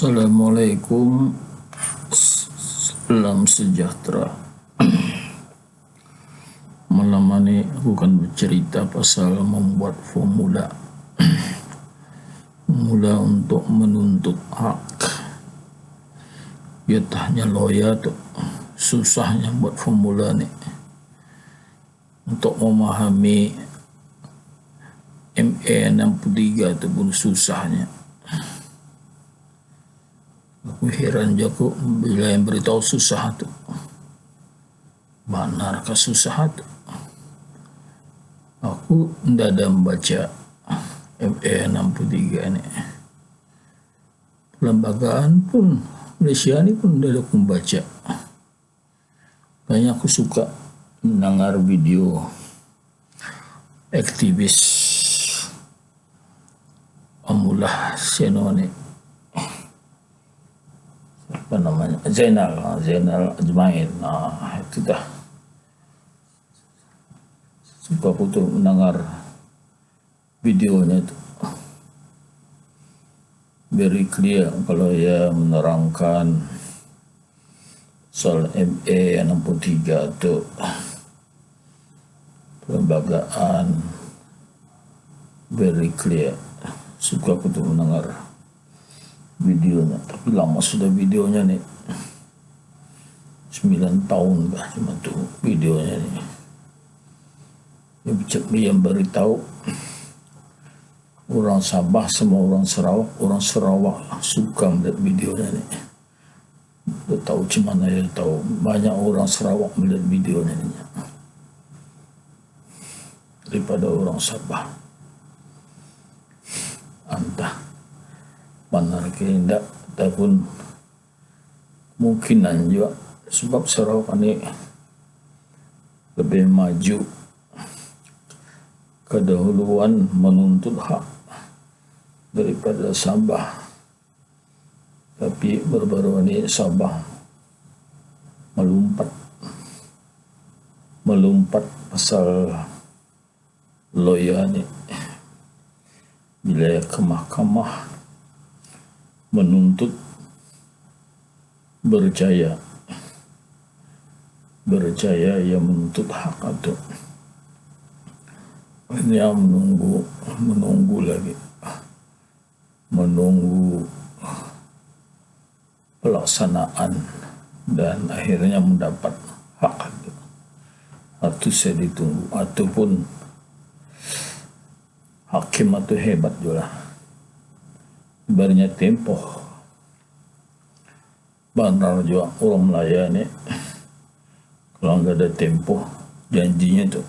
Assalamualaikum, salam sejahtera. Malam ini aku akan bercerita pasal membuat formula untuk menuntut hak. Ya tanya lawyer tu susahnya buat formula ni untuk memahami MA63 tu pun susahnya. Aku heran je aku bila yang beritahu susah tu. Benarkah susah tu? Aku tidak ada membaca MA63 ni. Perlembagaan pun Malaysia ni pun tidak ada aku membaca. Banyak aku suka mendengar video aktivis Amullah Seno ni, apa namanya, Zainal Ajmain. Itu dah suka aku tu mendengar videonya tu, very clear kalau ia menerangkan soal MA63 tu perlembagaan, very clear. Suka aku tu mendengar videonya, tapi lama sudah videonya ni, 9 tahun kah cuma tu videonya ni. Yang beritahu orang Sabah sama orang Sarawak suka melihat videonya ni. Dia tahu macam mana, dia tahu banyak orang Sarawak melihat videonya ni daripada orang Sabah. Entah benar ke tidak, ataupun mungkinan juga sebab Sarawak ini lebih maju kedahuluan menuntut hak daripada Sabah. Tapi baru-baru ini Sabah melompat pasal lawyer ni, bila ke mahkamah menuntut berjaya yang menuntut hak itu. Dia menunggu lagi, menunggu pelaksanaan dan akhirnya mendapat hak itu. Itu saya ditunggu. Ataupun hakim itu hebat juga, ibaratnya tempoh. Benar juga orang Melayu ni, kalau enggak ada tempoh janjinya tu,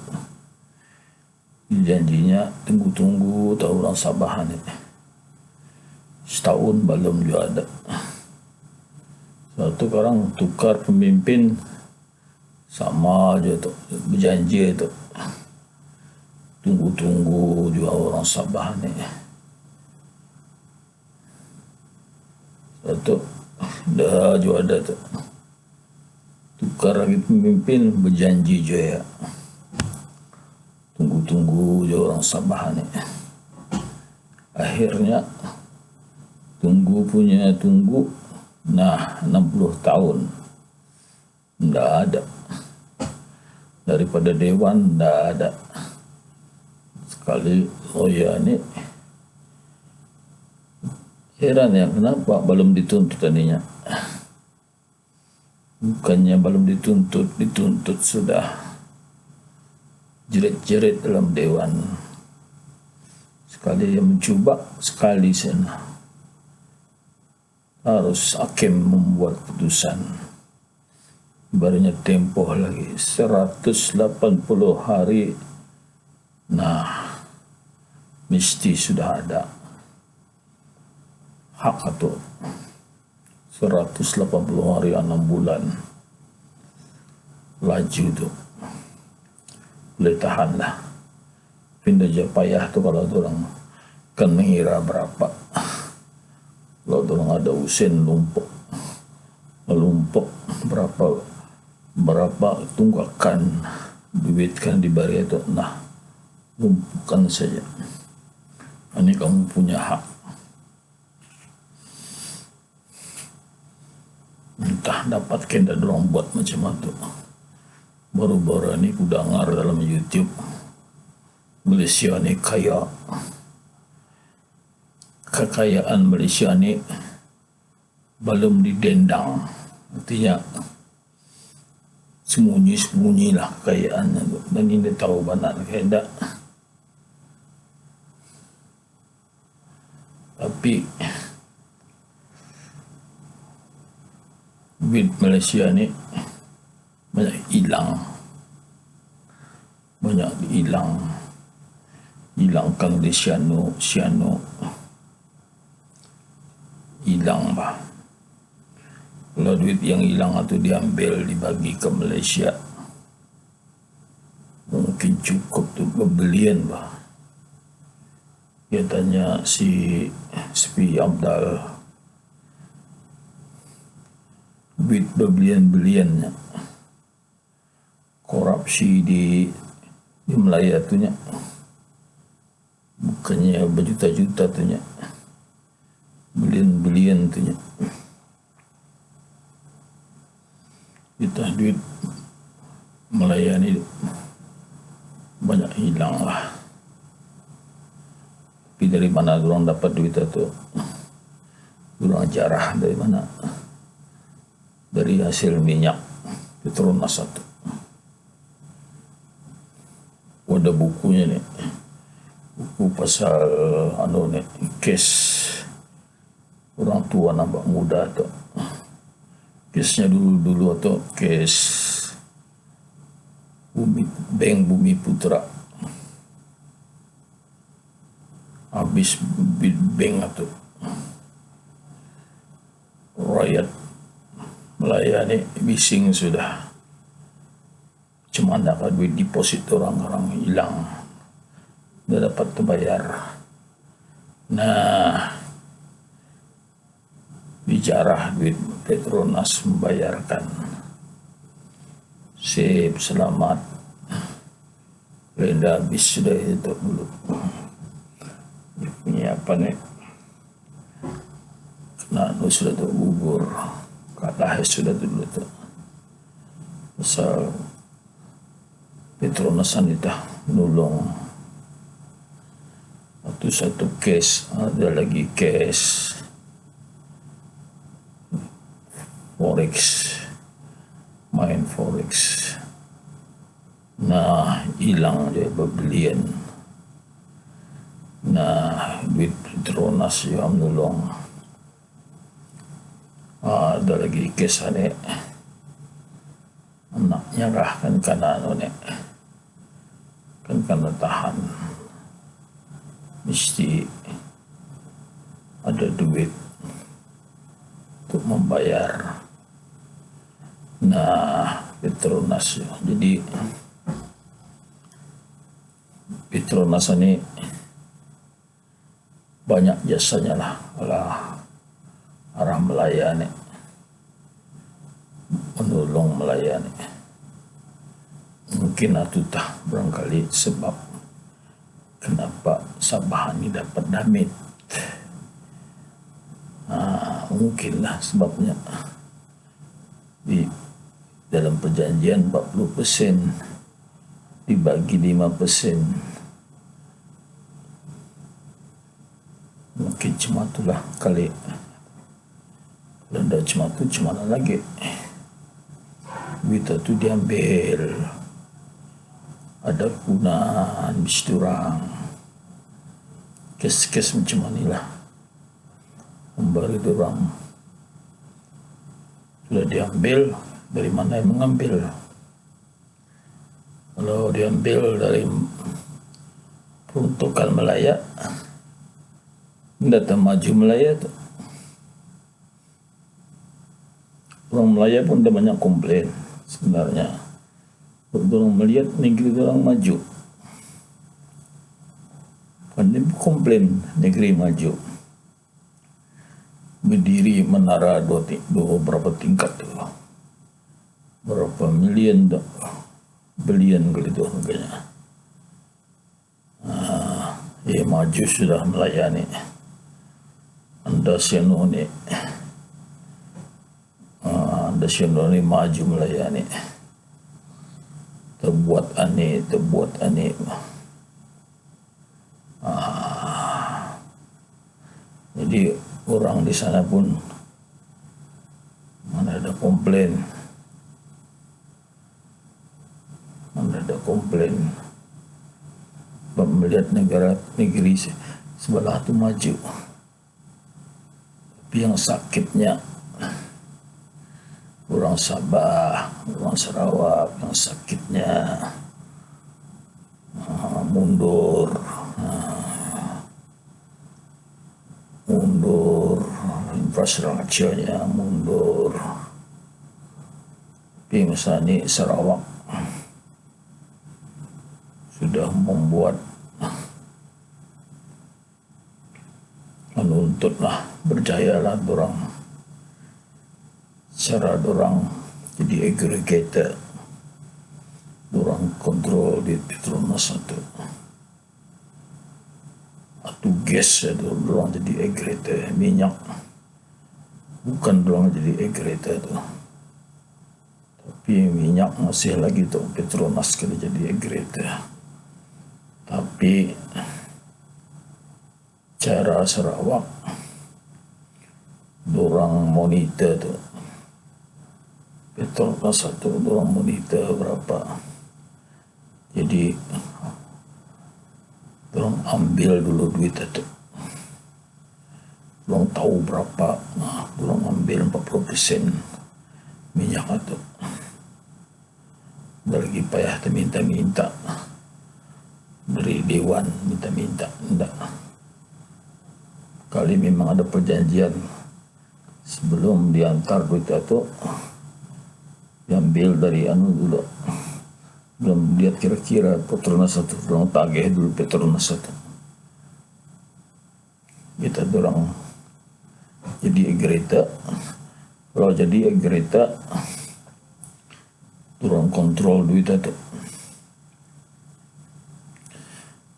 tunggu tahu orang Sabah ni setahun belum juga ada. Satu orang tukar pemimpin sama aja tu, berjanji tu, tunggu juga orang Sabah ni. Satu dah juga ada tu, tukar lagi pemimpin, berjanji juga ya, tunggu juga orang Sabah ni. Akhirnya tunggu, 60 tahun tidak ada, daripada Dewan tidak ada sekali. Lawyer ni heran ya, kenapa belum dituntut tadinya. Bukannya belum dituntut sudah jerit-jerit dalam Dewan. Sekali yang mencuba, sekali sana harus hakim membuat putusan. Ibaratnya tempoh lagi 180 hari. Mesti sudah ada hak itu. 180 hari 6 bulan laju tu, boleh tahan lah. Pindah je payah tu kalau orang kan mengira berapa. Kalau orang ada usin melumpuk berapa tunggakan duit kan diberi itu, lumpukan saja. Ini kamu punya hak. tah dapat kenda dorong buat macam itu. Baru-baru ini ku dengar dalam YouTube Malaysia ni kaya, kekayaan Malaysia ni belum didendang, artinya sembunyi-sembunyi lah kekayaannya tu, dan ini tahu benar kaya. Tapi duit Malaysia ni banyak hilang, hilangkan di siano hilang bah. Kalau duit yang hilang itu diambil dibagi ke Malaysia, mungkin cukup tu bebelian bah. Dia tanya si Spi Abdal, duit bebelian-beliannya, korupsi di Melaya tu nya, bukannya berjuta-juta tu nya, belian-belian tu nya. Kita duit Melaya ni banyak hilang lah. Tapi dari mana orang dapat duit itu? Orang jarah dari mana? Dari hasil minyak Petronas itu. Ada bukunya nih, buku pasal kes orang tua nampak muda tu. Kesnya dulu tu kes Bank Bumi Putra. Habis bank itu, rakyat Melaya ni bising sudah. Cuma dapat duit deposit orang-orang hilang, dah dapat terbayar. Nah, bicara duit Petronas membayarkan. Sip, selamat. Dah habis sudah itu dulu. Dia punya apa nih? Kena sudah tu gugur. Kalah sudah dulu tu. Pasal Petronasan itu nolong. Itu satu kes, ada lagi kes Forex, main Forex. Nah, hilang dia bebelian. Nah, duit Petronas juga menolong. Ada lagi kes ni, anaknya kah kan kanan kan kena tahan, mesti ada duit untuk membayar. Nah, Petronas, jadi Petronas ini banyak jasanya lah arah melayani, menolong melayani. Mungkin itu barangkali sebab kenapa Sabah ini dapat damit. Mungkinlah sebabnya di dalam perjanjian 40% dibagi 5%. Mungkin cuma itulah kali. Kalau tidak cuma itu, cuma lagi duit itu diambil, ada gunaan bisturang, kes-kes macam inilah memberi dorang. Sudah diambil, dari mana yang mengambil? Kalau diambil dari peruntukan Melaya, tidak maju Melaya tu. Orang Melaya pun ada banyak komplain sebenarnya. Orang melihat negeri orang maju, pandai komplain negeri maju. Berdiri menara dua berapa tingkat tu, berapa milion tu, bilion kali tu harganya. Maju sudah melayani. Anda sianu ni nasional ni maju melayani, terbuat aneh. Jadi orang di sana pun mana ada komplain, melihat negeri sebelah tu maju, tapi yang sakitnya orang Sabah, orang Sarawak, yang sakitnya mundur, infrastrukturnya mundur. Tapi misalnya Sarawak sudah membuat menuntutlah, berjayalah dorang, cara dorang jadi aggregator, dorang kontrol di Petronas atau gas itu, dorang jadi aggregator minyak, bukan dorang jadi aggregator tu, tapi minyak masih lagi tu Petronas kena jadi aggregator. Tapi cara Sarawak dorang monitor tu Petronas satu, dorang monitor berapa, jadi dorang ambil dulu duit itu, dorang tahu berapa, dorang ambil 40% minyak itu, lagi payah minta dari Dewan, minta enggak. Kali memang ada perjanjian sebelum diantar duit itu diambil dari dulu, belum lihat kira-kira Petronas satu, dorang tagih dulu Petronas satu, kita dorang jadi aggregator. Kalau jadi aggregator dorang kontrol duit itu,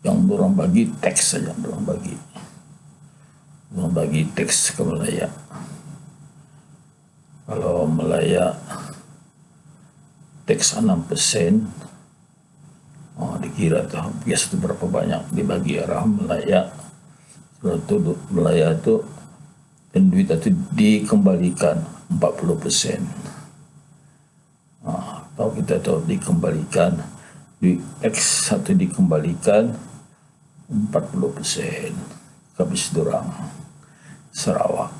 yang dorang bagi teks saja, dorang bagi teks ke Melaya. Kalau Melaya teks 6%, dikira tuh biasa itu berapa banyak dibagi arah Melaya. Setelah itu Melaya itu dan duit itu dikembalikan 40%. Tahu kita tahu dikembalikan, duit X satu dikembalikan 40% habis dorang Sarawak.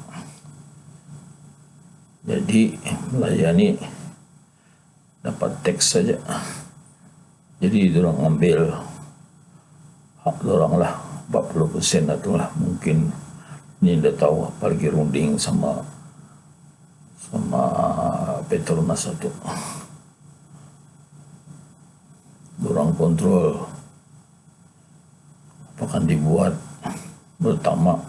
Jadi melayani dapat teks saja, jadi dorang ambil hak dorang lah 40% atau lah, mungkin ini dah tahu apalagi runding sama Petronas itu, dorang kontrol akan dibuat. Pertama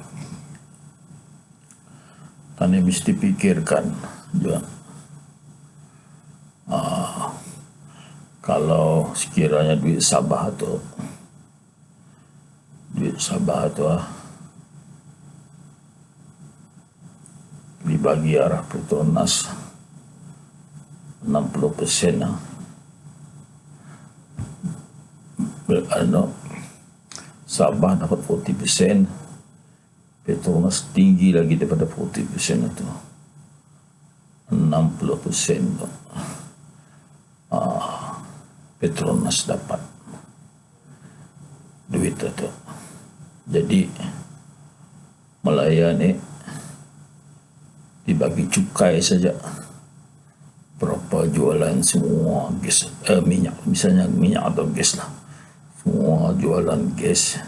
tani mesti pikirkan juga, kalau sekiranya duit Sabah tu dibagi arah Petronas 60%, Sabah dapat 40%, Petronas tinggi lagi daripada 40% itu, 60% tu. Petronas dapat duit itu. Jadi melayani dibagi cukai saja, berapa jualan semua gas, minyak, misalnya minyak atau gas lah, semua jualan gas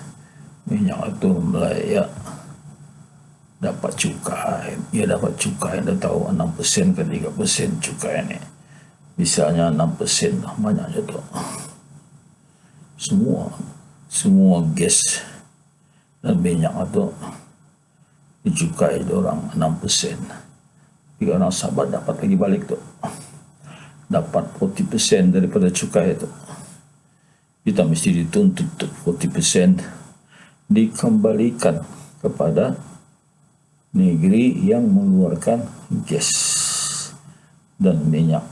minyak itu Melaya dapat cukai. Dia dapat cukai, dah tahu 6% ke 3% cukai ni, misalnya 6% lah, banyaknya tu. Semua gas dan minyak itu dicukai orang 6%. Jika orang Sabah dapat lagi balik tu, dapat 40% daripada cukai itu, kita mesti dituntut 40% dikembalikan kepada negeri yang mengeluarkan gas dan minyak.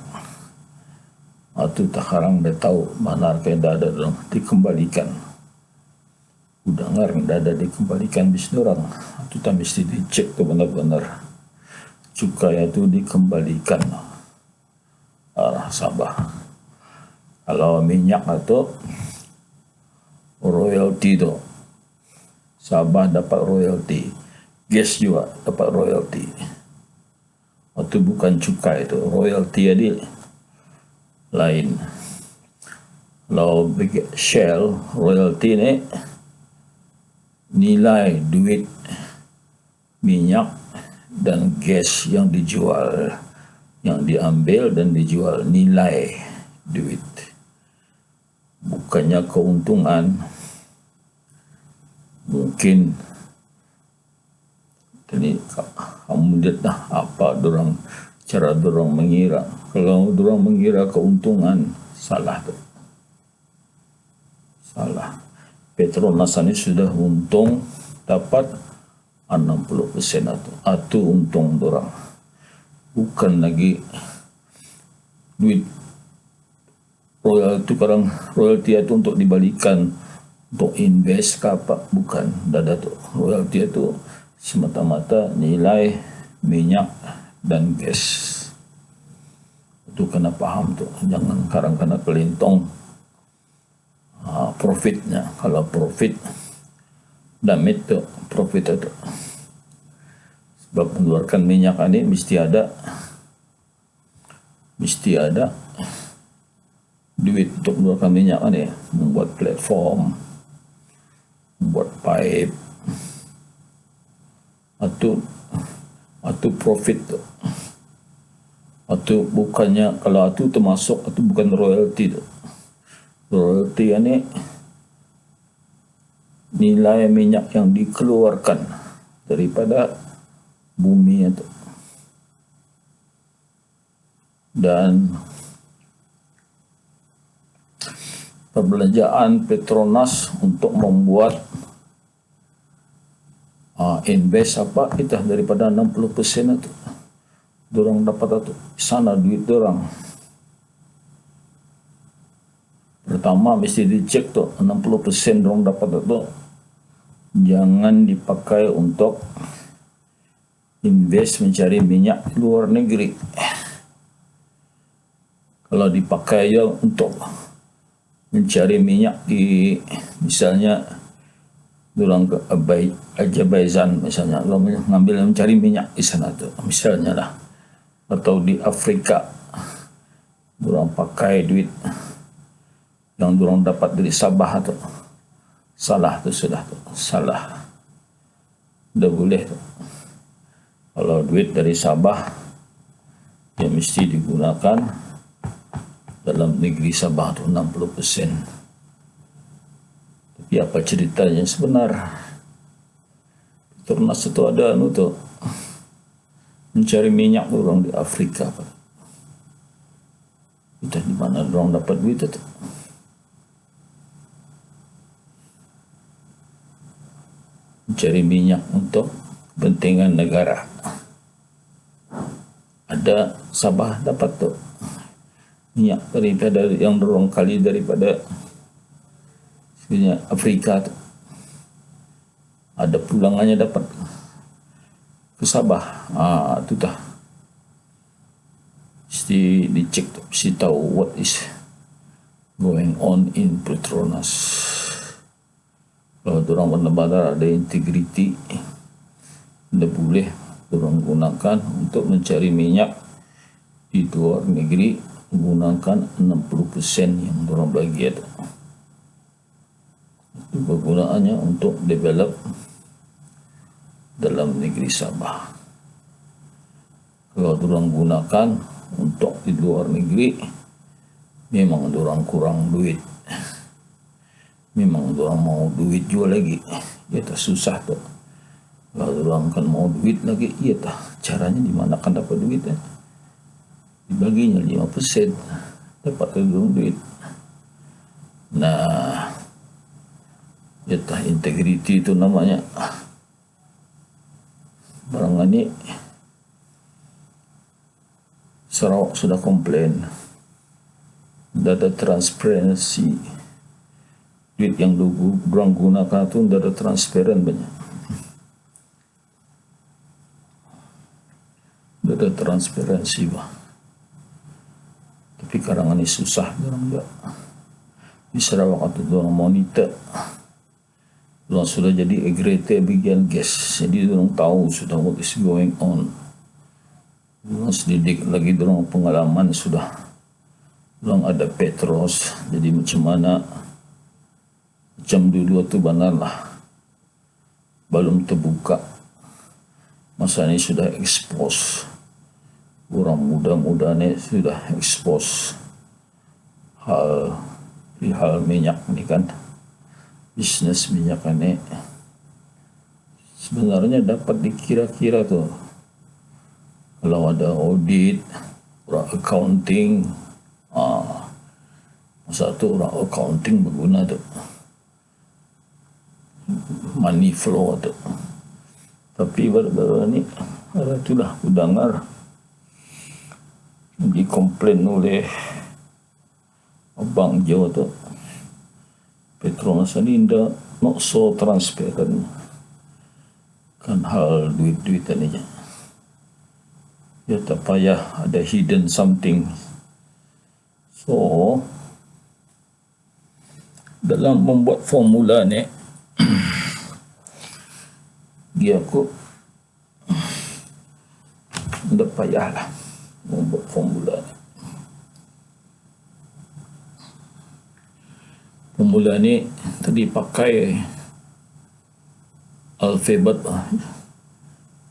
Atau takarang dia tahu mana yang dada dorang dikembalikan. Udah ngarang dada dikembalikan bis dorang. Itu tak mesti dicek tu benar-benar. Cukai itu dikembalikan arah Sabah. Kalau minyak itu royalty tu. Sabah dapat royalty. Gas juga dapat royalty. Itu bukan cukai itu, royalty adil lain. Kalau Shell royalty ni nilai duit minyak dan gas yang dijual, yang diambil dan dijual, nilai duit, bukannya keuntungan. Mungkin jadi kamu lihat dah apa dorang, cara dorang mengira. Kalau dorang mengira keuntungan, salah tu. Salah. Petronas ini sudah untung dapat 60% atau untung dorang. Bukan lagi duit royalty, sekarang royalty itu untuk dibalikan untuk invest ke apa, bukan. Dada tu royalty itu semata-mata nilai minyak dan gas. Itu kena faham tu, jangan karang kena kelintong profitnya. Kalau profit damit tu profit itu, sebab mengeluarkan minyak ini mesti ada duit untuk mengeluarkan minyak ini, membuat platform, membuat pipe, atau profit tu. Atau bukannya, kalau itu termasuk, itu bukan royalty tu. Royalty ini nilai minyak yang dikeluarkan daripada bumi itu. Dan perbelanjaan Petronas untuk membuat invest apa kita daripada 60% itu dorang dapat itu sana duit dorang. Pertama mesti dicek tu 60% dorang dapat itu jangan dipakai untuk invest mencari minyak luar negeri. Kalau dipakai ya untuk mencari minyak di misalnya dorang ke Azerbaijan misalnya, dorang mengambil mencari minyak di sana tu misalnya lah, atau di Afrika dorang pakai duit yang dorang dapat dari Sabah tu, salah tu, sudah tu salah, dah boleh tu. Kalau duit dari Sabah ya mesti digunakan dalam negeri Sabah tu 60%. Tapi apa ceritanya sebenar? Petronas itu ada tu mencari minyak orang di Afrika. Itu di mana orang dapat duit itu? Mencari minyak untuk kepentingan negara. Ada Sabah dapat tu minyak daripada yang dorong kali daripada Afrika tu. Ada pulangannya dapat ke Sabah. Tu dah mesti dicek tu, mesti tahu what is going on in Petronas. Kalau dorang benar-benar ada integriti, tidak boleh dorang gunakan untuk mencari minyak di luar negeri, menggunakan 60% yang dorang bagi itu. Itu kegunaannya untuk develop dalam negeri Sabah. Kalau dorang gunakan untuk di luar negeri, memang dorang kurang duit. Memang dorang mau duit jual lagi, ya tak susah tu. Kalau dorang kan mau duit lagi, ya tak caranya di mana kan dapat duit ya? Dibaginya 5%, dapat dorang duit. Nah, ya tak integriti itu namanya. Barang ini Sarawak sudah komplain, tidak ada transparansi. Duit yang dorang gunakan tu tidak ada transparan banyak. Tidak ada transparansi bah. Tapi sekarang ini susah dorang juga. Di Sarawak itu dorang monitor. Dorang sudah jadi agregator bagian gas. Jadi dorang tahu sudah what is going on. Dorang selidik lagi, dorang pengalaman sudah. Dorang ada Petros. Jadi macam mana, macam dulu tu benarlah belum terbuka. Masa ni sudah expose. Orang muda-muda ni sudah expose hal minyak ni kan. Bisnes minyak ni sebenarnya dapat dikira-kira tu. Kalau ada audit, orang accounting, masa tu orang accounting berguna tu. Money flow tu. Tapi baru-baru ni itulah aku dengar dikomplain oleh abang Jawa tu, Petronas ni not so transparent kan hal duit-duit ni je. Ya tak payah ada hidden something. So dalam membuat formula ni dia aku tak payahlah membuat formula ni. Formula ni tadi pakai alfabet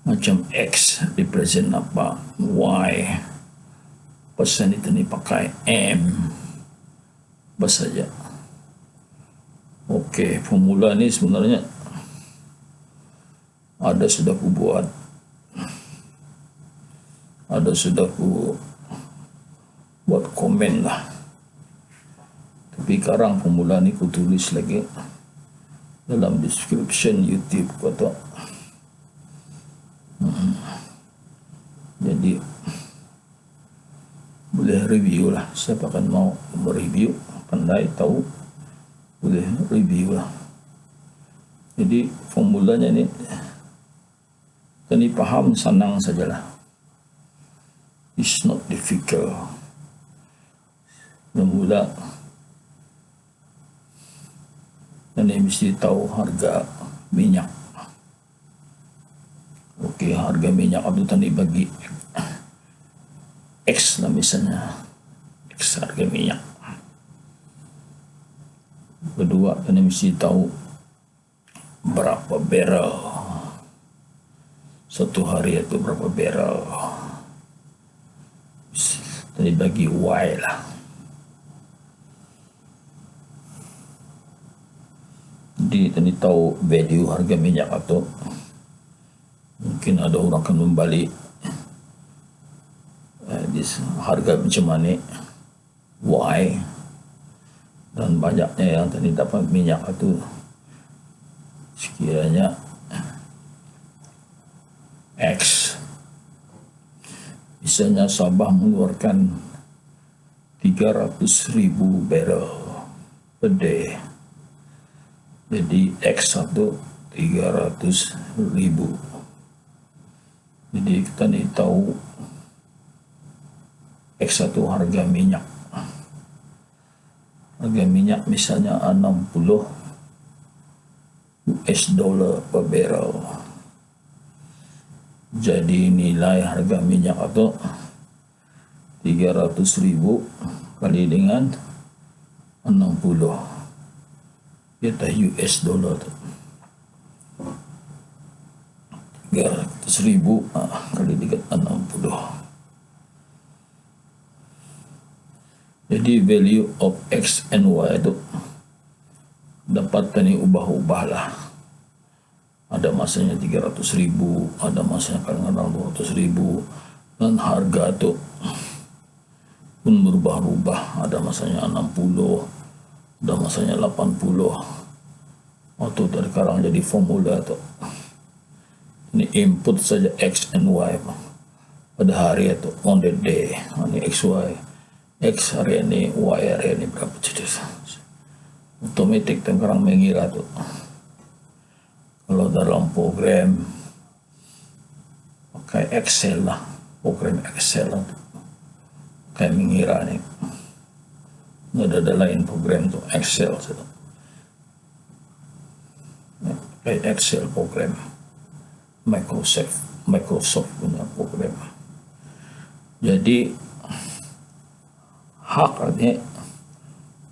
macam X represent apa, Y pasal itu ni pakai M bas saja. Okey, formula ni sebenarnya ada sudah aku buat, ada sudah aku buat komen lah. Tapi sekarang formula ni aku tulis lagi dalam description YouTube kata. Jadi boleh review lah. Siapa kan mau mereview, pandai tahu, boleh review lah. Jadi formulanya ni kini faham, senang sajalah. It's not difficult. Mula dan mesti tahu harga minyak. Okey, harga minyak itu tadi bagi X lah misalnya. X harga minyak. Kedua, kena mesti tahu berapa barrel. Satu hari itu berapa barrel. Tadi bagi Y lah. Jadi tadi tahu value harga minyak atau mungkin ada orang akan membalik harga macam mana Y, dan banyaknya yang tadi dapat minyak itu sekiranya X. Misalnya Sabah mengeluarkan 300,000 barrel per day. Jadi X satu 300,000. Jadi kita ni tahu X satu harga minyak. Harga minyak misalnya 60 US dollar per barrel. Jadi nilai harga minyak itu 300,000 kali dengan 60. Kita US dollar tu 300,000 kali dengan 60. Jadi value of X and Y itu dapat tadi ubah-ubah lah. Ada masanya 300,000, ada masanya kadang-kadang 200,000, dan harga tu pun berubah-ubah. Ada masanya 60, ada masanya 80. Atau dari sekarang jadi formula tu. Ini input saja X and Y. pada hari itu on the day, ini XY, X hari ini, Y hari ini berapa jenis. Otomatis tengkarang mengira tuh. Kalau dalam program pakai Excel lah, program Excel lah, kayak mengira nih. Nggak ada lain program tuh Excel tuh. Kayak Excel program Microsoft punya program. Jadi hak artinya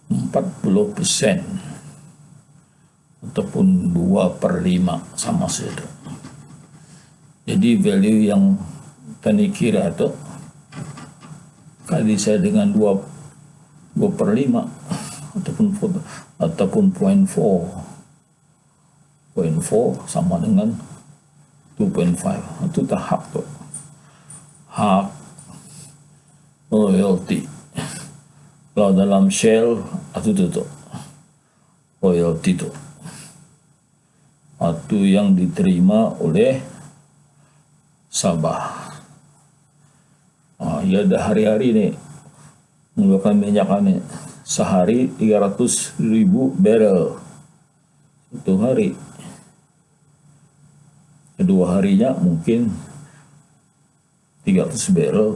40% ataupun 2/5 sama saja. Jadi value yang tadi kira itu kali saya dengan 2/5 ataupun 0.4 sama dengan 2.5. Itu tak hak tuh. Hak royalty. Kalau dalam shell itu tuh royalty tuh. Itu yang diterima oleh Sabah. Ya ada hari-hari nih mengeluarkan minyak nih sehari 300.000 barrel satu hari. Kedua harinya mungkin 300 barrel,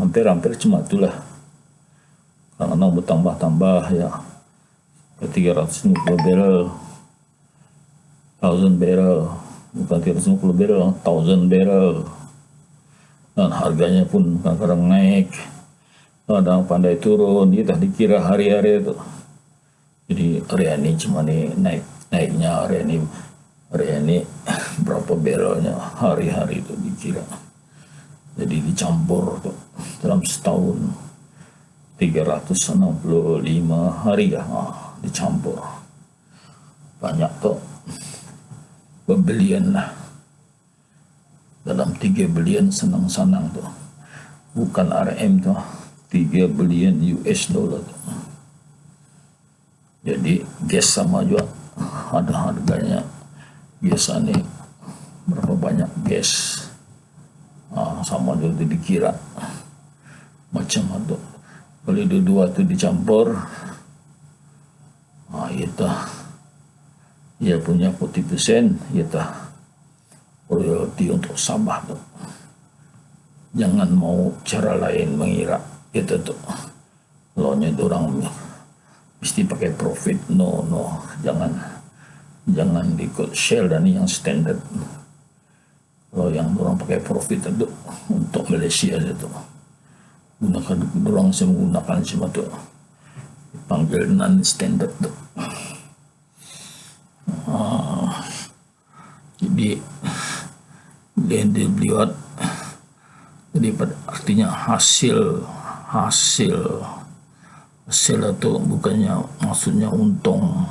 hampir cuma itulah. Karena bertambah-tambah ya 350 barrel, 1000 barrel, bukan 350 barrel, 1000 barrel. Dan harganya pun kadang-kadang naik, kadang pandai turun. Kita dikira hari-hari itu. Jadi hari ini cuma nih naiknya hari ini berapa barrelnya hari-hari itu dikira. Jadi dicampur tuh dalam setahun 365 hari ya, dicampur banyak tuh berbilion lah, dalam 3 bilion senang-senang tuh, bukan RM tuh, 3 bilion US dollar tuh. Jadi gas sama juga ada harganya. Biasanya berapa banyak gas, sama juga dikira macam itu. Kalau dua itu dicampur, itu ia punya 40%, itu royalty untuk Sabah tuh. Jangan mau cara lain mengira itu tuh. Kalau orang mesti pakai profit, no, jangan ikut Shell dan yang standard. Kalau yang orang pakai profit itu untuk Malaysia itu gunakan, orang saya menggunakan semua itu dipanggil non standard tuh. Jadi dilihat, jadi artinya hasil itu bukannya maksudnya untung.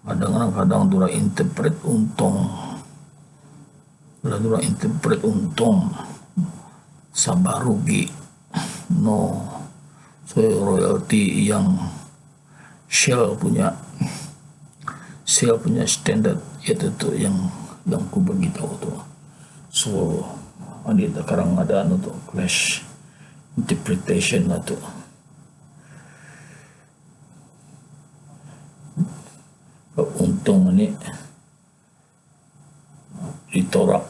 Kadang-kadang orang interpret untung, Sabah rugi. No, so royalty yang Shell punya standard itu tuh yang ku beritahu tuh. So ada sekarang ada tuh clash interpretation tuh. Untung ini ditolak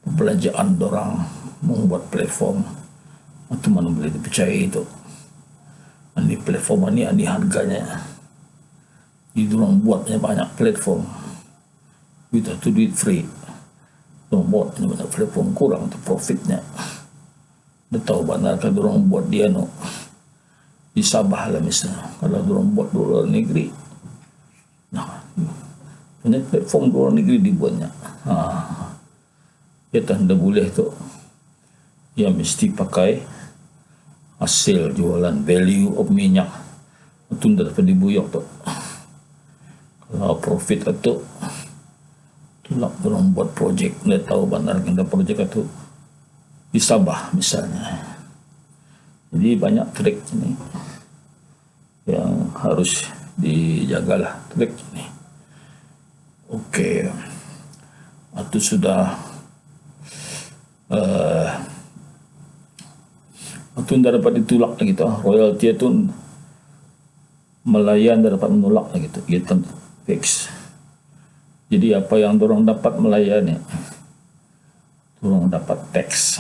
pembelanjaan orang membuat platform atau mana boleh dipercaya itu. Ini platform ini harganya di orang buatnya banyak platform, kita tuh duit free, orang buat banyak platform kurang tuh profitnya. Dia tahu benar kalau orang buat dia di Sabah lah misalnya, kalau orang buat di luar negeri, punya platform di luar negeri dibuatnya, kita tidak boleh tuh, ya mesti pakai hasil jualan, value of minyak itu tidak dapat dibuyok tuh. Kalau profit itu tulak orang buat projek, dia tahu benar kita projek itu di Sabah misalnya. Jadi banyak trik ini yang harus dijagalah, trik ini. Oke. atau sudah atau tidak dapat ditolak gitu, royalti itu melayan tidak dapat menolak gitu, itu fix. Jadi apa yang dorong dapat melayani, dorong dapat tax.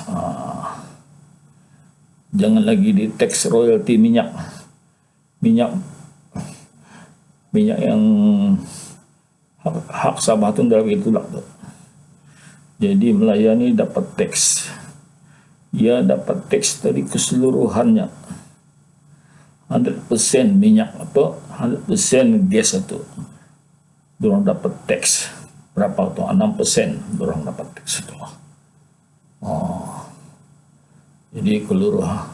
Jangan lagi di tax royalti minyak yang hak Sabah itu tidak ditolak tuh. Jadi melayani dapat tax, ia dapat tax dari keseluruhannya, 100% minyak atau 100% gas itu dorang dapat tax. Berapa tuh? 6% dorang dapat tax itu. Jadi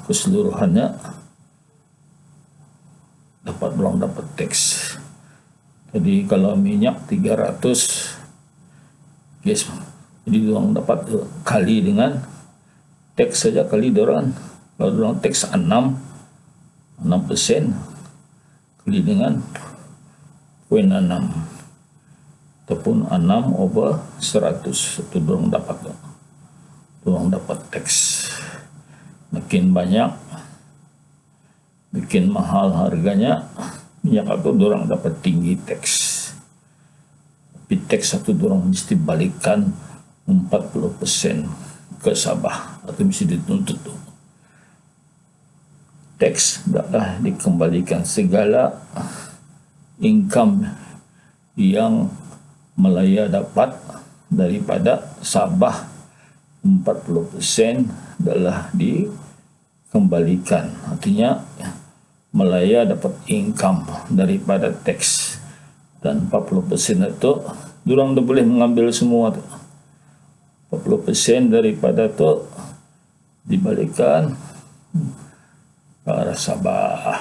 keseluruhannya dorang dapat tax. Jadi kalau minyak 300, gas, jadi dorang dapat kali dengan tax saja, kali dorang, kalau dorang tax 6% kali dengan 0,6 ataupun 6/100 itu dorang dapat tax. Makin banyak, bikin mahal harganya minyak atau dorang dapat tinggi tax. Tapi tax satu dorang mesti balikan 40% ke Sabah atau mesti dituntut tuh. Tax adalah dikembalikan segala income yang Malaya dapat daripada Sabah, 40% adalah dikembalikan. Artinya Malaya dapat income daripada tax, dan 40% itu dorang dah boleh mengambil semua tu. 40% daripada tu dibalikan ke arah Sabah.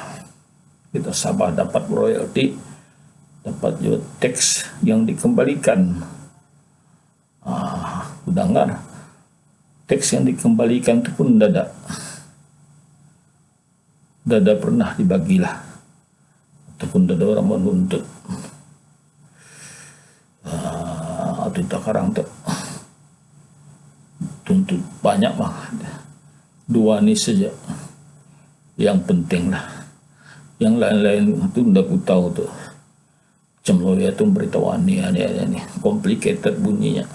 Kita Sabah dapat royalti, dapat juga tax yang dikembalikan. Dengar, tax yang dikembalikan itu pun dada pernah dibagilah, ataupun dada orang menuntut. Atau takarang tu tuntut banyak mah, 2 ni saja yang penting lah. Yang lain-lain itu tidak aku tahu tu. Macam lawyer tu beritahu ni complicated bunyinya.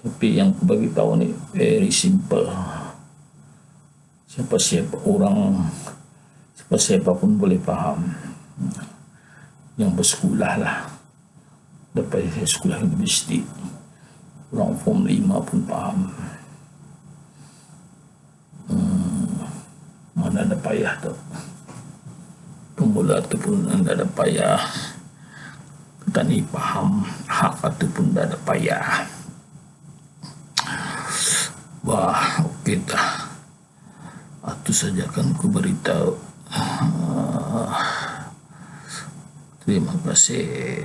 Tapi yang aku bagi tahu ni very simple. Siapa-siapa pun boleh faham. Yang bersekolah lah, dapat sekolah universiti, orang form 5 pun faham. Mana ada payah tu. Pemula tu pun tidak ada payah. Kita ni faham hak tu pun tidak ada payah. Wah, okey dah. Itu saja akan ku beritahu. Terima kasih.